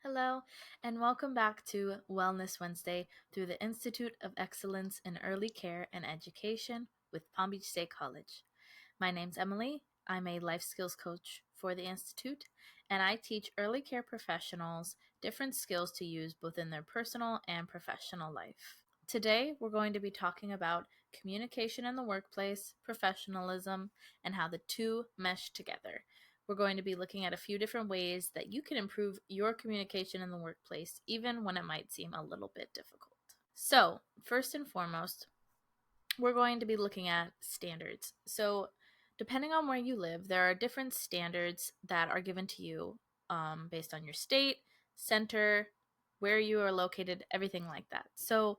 Hello, and welcome back to Wellness Wednesday through the Institute of Excellence in Early Care and Education with Palm Beach State College. My name's Emily. I'm a life skills coach for the Institute, and I teach early care professionals different skills to use both in their personal and professional life. Today, we're going to be talking about communication in the workplace, professionalism, and how the two mesh together. We're going to be looking at a few different ways that you can improve your communication in the workplace, even when it might seem a little bit difficult. So, first and foremost, we're going to be looking at standards. So, depending on where you live, there are different standards that are given to you based on your state, center, where you are located, everything like that. So,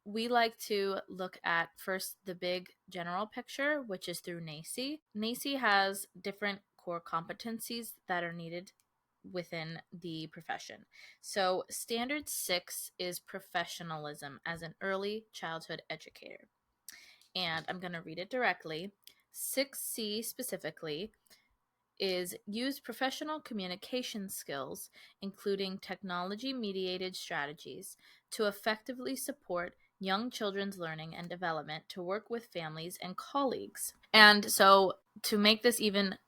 we like to look at first the big general picture, which is through NAEYC. NAEYC has different core competencies that are needed within the profession. So, Standard 6 is professionalism as an early childhood educator. And I'm going to read it directly. 6C specifically is use professional communication skills, including technology mediated strategies, to effectively support young children's learning and development to work with families and colleagues. And so, to make this even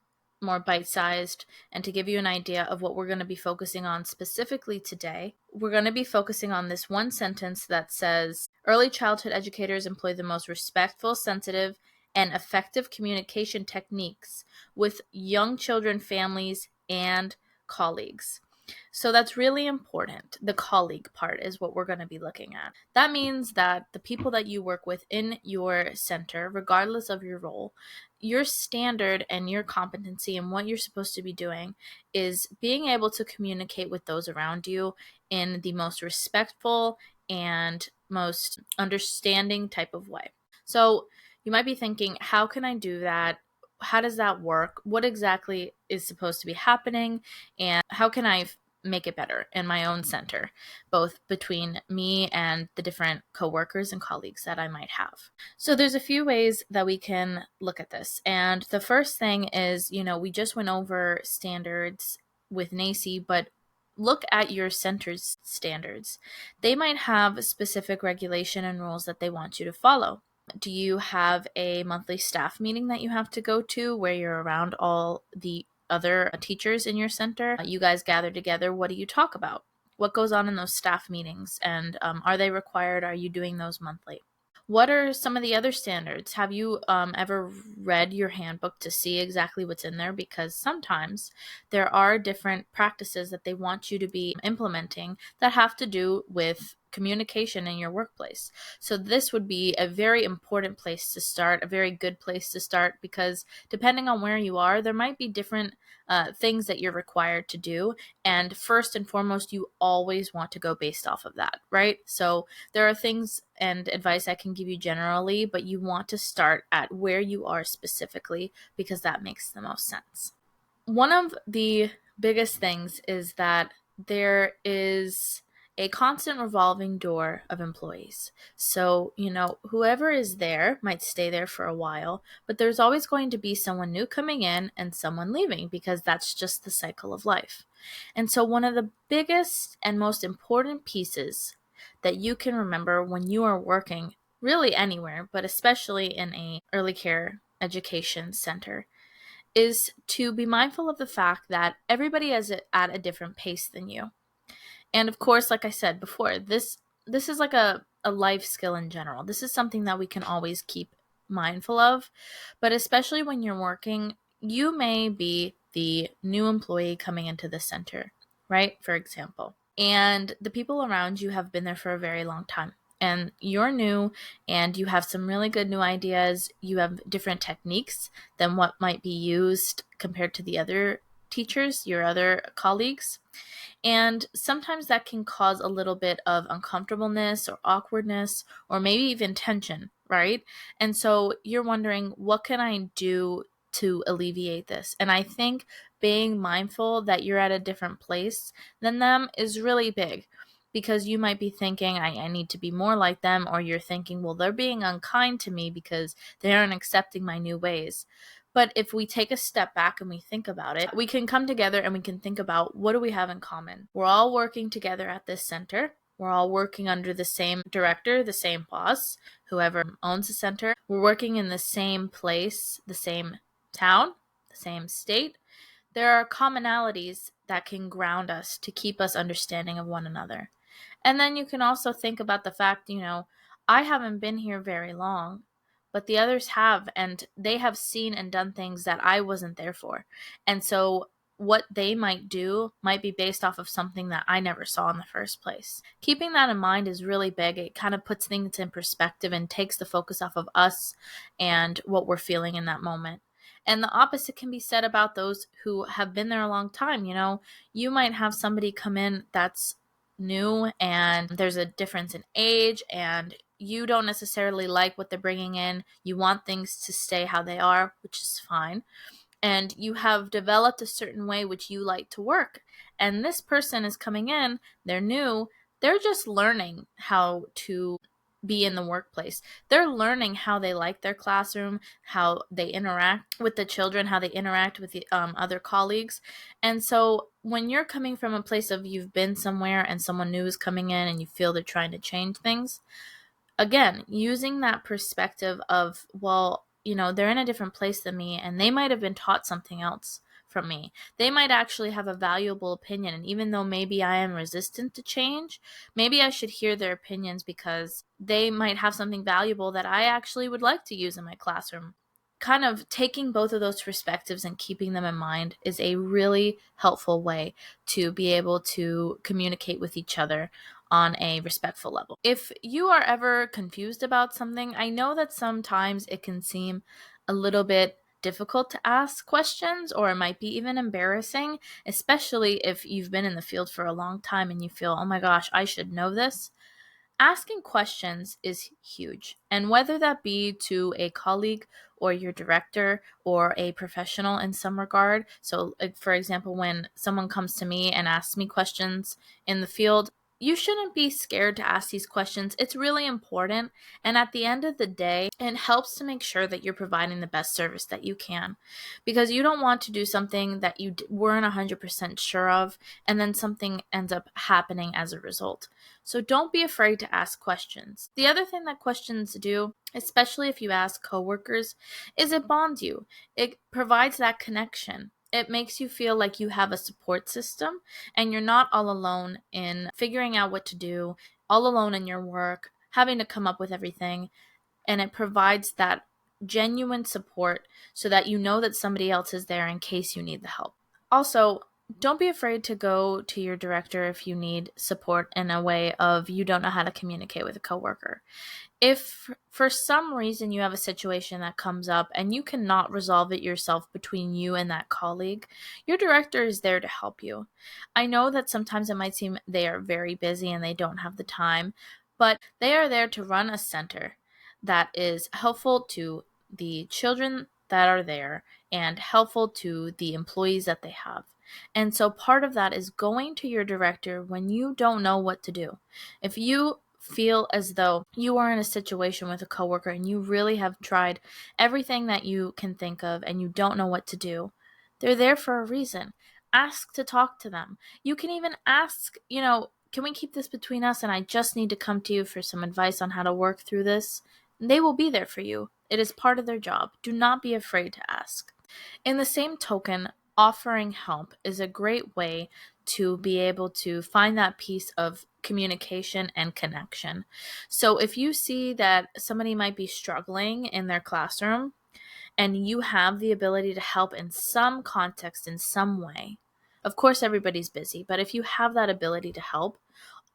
more bite-sized and to give you an idea of what we're going to be focusing on specifically today, we're going to be focusing on this one sentence that says, early childhood educators employ the most respectful, sensitive, and effective communication techniques with young children, families, and colleagues. So that's really important. The colleague part is what we're going to be looking at. That means that the people that you work with in your center, regardless of your role, your standard and your competency and what you're supposed to be doing is being able to communicate with those around you in the most respectful and most understanding type of way. So you might be thinking, how can I do that? How does that work? What exactly is supposed to be happening? And how can I make it better in my own center, both between me and the different coworkers and colleagues that I might have? So there's a few ways that we can look at this. And the first thing is, we just went over standards with NAEYC, but look at your center's standards. They might have specific regulation and rules that they want you to follow. Do you have a monthly staff meeting that you have to go to where you're around all the other teachers in your center? You guys gather together. What do you talk about? What goes on in those staff meetings? And are they required? Are you doing those monthly? What are some of the other standards? Have you ever read your handbook to see exactly what's in there? Because sometimes there are different practices that they want you to be implementing that have to do with communication in your workplace. So this would be a very important place to start, a very good place to start, because depending on where you are, there might be different things that you're required to do. And first and foremost, you always want to go based off of that, right? So there are things and advice I can give you generally, but you want to start at where you are specifically because that makes the most sense. One of the biggest things is that there is a constant revolving door of employees. So, whoever is there might stay there for a while, but there's always going to be someone new coming in and someone leaving because that's just the cycle of life. And so one of the biggest and most important pieces that you can remember when you are working really anywhere, but especially in a early care education center, is to be mindful of the fact that everybody is at a different pace than you. And of course, like I said before, this is like a life skill in general. This is something that we can always keep mindful of. But especially when you're working, you may be the new employee coming into the center, right? For example. And the people around you have been there for a very long time. And you're new and you have some really good new ideas. You have different techniques than what might be used compared to the other teachers, your other colleagues. And sometimes that can cause a little bit of uncomfortableness or awkwardness or maybe even tension, right? And so you're wondering, what can I do to alleviate this? And I think being mindful that you're at a different place than them is really big. because you might be thinking, I need to be more like them, or you're thinking, well, they're being unkind to me because they aren't accepting my new ways. But if we take a step back and we think about it, we can come together and we can think about, what do we have in common? We're all working together at this center. We're all working under the same director, the same boss, whoever owns the center. We're working in the same place, the same town, the same state. There are commonalities that can ground us to keep us understanding of one another. And then you can also think about the fact, I haven't been here very long, but the others have, and they have seen and done things that I wasn't there for. And so what they might do might be based off of something that I never saw in the first place. Keeping that in mind is really big. It kind of puts things in perspective and takes the focus off of us and what we're feeling in that moment. And the opposite can be said about those who have been there a long time. You might have somebody come in that's new and there's a difference in age, and you don't necessarily like what they're bringing in. You want things to stay how they are, which is fine. And you have developed a certain way which you like to work. And this person is coming in, they're new, they're just learning how to be in the workplace. They're learning how they like their classroom, how they interact with the children, how they interact with the other colleagues. And so when you're coming from a place of you've been somewhere and someone new is coming in and you feel they're trying to change things, again, using that perspective of, well, they're in a different place than me and they might have been taught something else from me. They might actually have a valuable opinion. And even though maybe I am resistant to change, maybe I should hear their opinions because they might have something valuable that I actually would like to use in my classroom. Kind of taking both of those perspectives and keeping them in mind is a really helpful way to be able to communicate with each other on a respectful level. If you are ever confused about something, I know that sometimes it can seem a little bit difficult to ask questions, or it might be even embarrassing, especially if you've been in the field for a long time and you feel, oh my gosh, I should know this. Asking questions is huge. And whether that be to a colleague or your director or a professional in some regard. So, like, for example, when someone comes to me and asks me questions in the field, you shouldn't be scared to ask these questions. It's really important. And at the end of the day, it helps to make sure that you're providing the best service that you can. Because you don't want to do something that you weren't 100% sure of, and then something ends up happening as a result. So don't be afraid to ask questions. The other thing that questions do, especially if you ask coworkers, is it bonds you. It provides that connection. It makes you feel like you have a support system and you're not all alone in figuring out what to do, all alone in your work, having to come up with everything. And it provides that genuine support so that you know that somebody else is there in case you need the help. Also, don't be afraid to go to your director if you need support in a way of you don't know how to communicate with a coworker. If for some reason you have a situation that comes up and you cannot resolve it yourself between you and that colleague, your director is there to help you. I know that sometimes it might seem they are very busy and they don't have the time, but they are there to run a center that is helpful to the children that are there and helpful to the employees that they have. And so part of that is going to your director when you don't know what to do. If you feel as though you are in a situation with a coworker and you really have tried everything that you can think of and you don't know what to do, they're there for a reason. Ask to talk to them. You can even ask, can we keep this between us and I just need to come to you for some advice on how to work through this? And they will be there for you. It is part of their job. Do not be afraid to ask. In the same token, offering help is a great way to be able to find that piece of communication and connection. So if you see that somebody might be struggling in their classroom and you have the ability to help in some context, in some way, of course everybody's busy, but if you have that ability to help,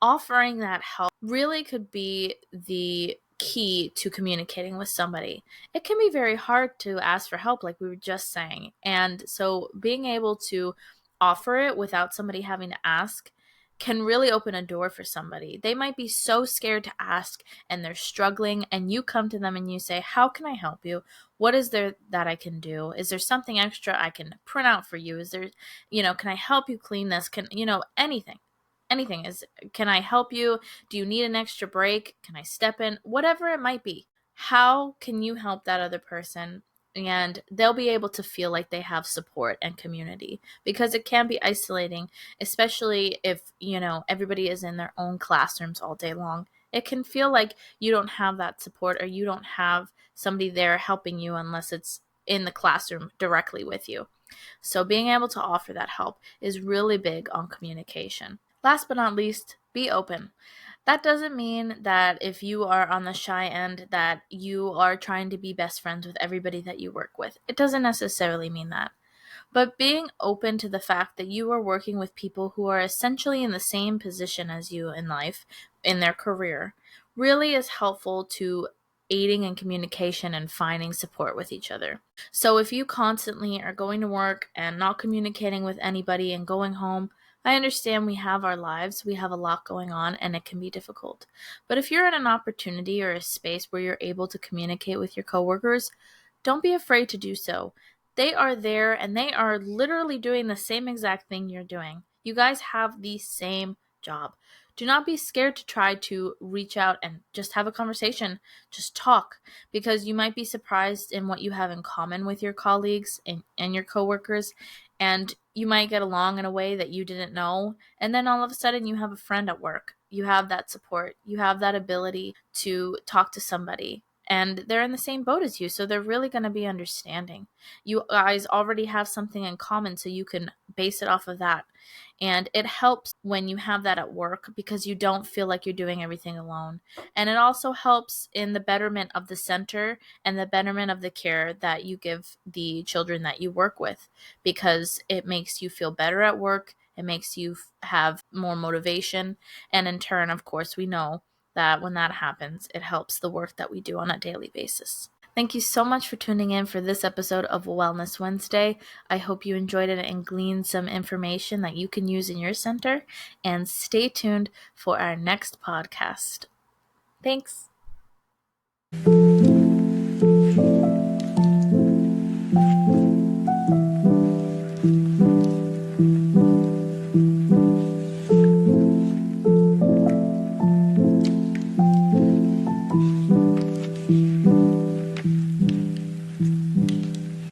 offering that help really could be the key to communicating with somebody. It can be very hard to ask for help, like we were just saying. And so being able to offer it without somebody having to ask can really open a door for somebody. They might be so scared to ask and they're struggling, and you come to them and you say, how can I help you? What is there that I can do? Is there something extra I can print out for you? Is there, can I help you clean this? Anything. anything. Can I help you? Do you need an extra break? Can I step in? Whatever it might be. How can you help that other person? And they'll be able to feel like they have support and community, because it can be isolating, especially if, everybody is in their own classrooms all day long. It can feel like you don't have that support, or you don't have somebody there helping you unless it's in the classroom directly with you. So being able to offer that help is really big on communication. Last but not least, be open. That doesn't mean that if you are on the shy end that you are trying to be best friends with everybody that you work with. It doesn't necessarily mean that. But being open to the fact that you are working with people who are essentially in the same position as you in life, in their career, really is helpful to aiding in communication and finding support with each other. So if you constantly are going to work and not communicating with anybody and going home, I understand we have our lives, we have a lot going on, and it can be difficult. But if you're in an opportunity or a space where you're able to communicate with your coworkers, don't be afraid to do so. They are there and they are literally doing the same exact thing you're doing. You guys have the same job. Do not be scared to try to reach out and just have a conversation. Just talk, because you might be surprised in what you have in common with your colleagues and your coworkers, and you might get along in a way that you didn't know. And then all of a sudden you have a friend at work. You have that support. You have that ability to talk to somebody, and they're in the same boat as you, so they're really going to be understanding. You guys already have something in common, so you can base it off of that. And it helps when you have that at work, because you don't feel like you're doing everything alone. And it also helps in the betterment of the center and the betterment of the care that you give the children that you work with, because it makes you feel better at work. It makes you have more motivation. And in turn, of course, we know that when that happens, it helps the work that we do on a daily basis. Thank you so much for tuning in for this episode of Wellness Wednesday. I hope you enjoyed it and gleaned some information that you can use in your center. And stay tuned for our next podcast. Thanks.